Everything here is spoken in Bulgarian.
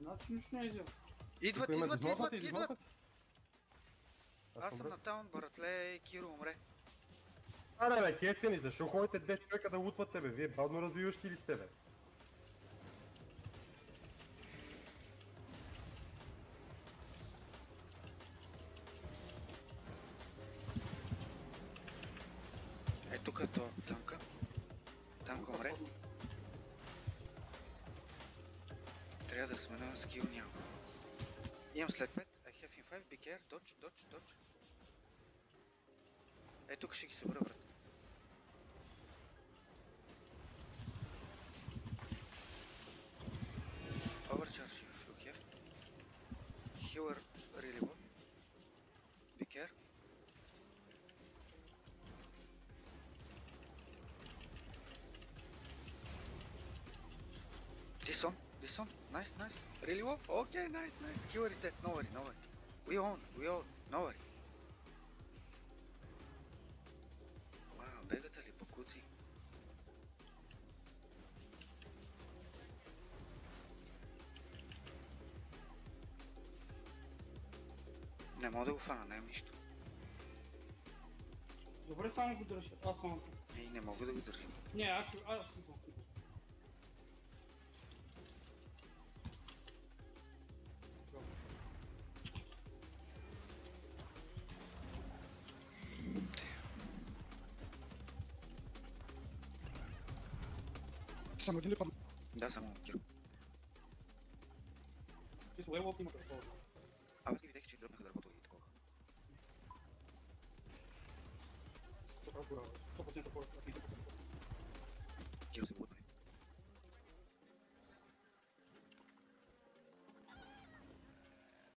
Значи нищо не е взел. Идват! Аз съм на таун, братле, Киро умре. Аре бе, кестени, защо ходите 10 човека да лутват тебе? Вие бавно развиващи ли сте бе? Е, тук е то танка. Танка умре. Трябва да сменя скил, няма. Имам след 5. I have in 5. Be care. Dodge. Е, тук ще ги събра, брат. Overcharge if you care. Healer really well. Be care. This one. Nice. Really well? Okay, nice. Healer is dead. No worry. We own. No worry. Wow, бегате ли по куци? Не мога да го фана, нямам нищо. Добре, само го държа. Аз съм. Ей, не мога да го държим. Не, аз съм го. Само един ли падна? Да, само Киро. Чисто уерлок има такова. Аз ги видях, че дръпнаха дървото и такова. 100% хората.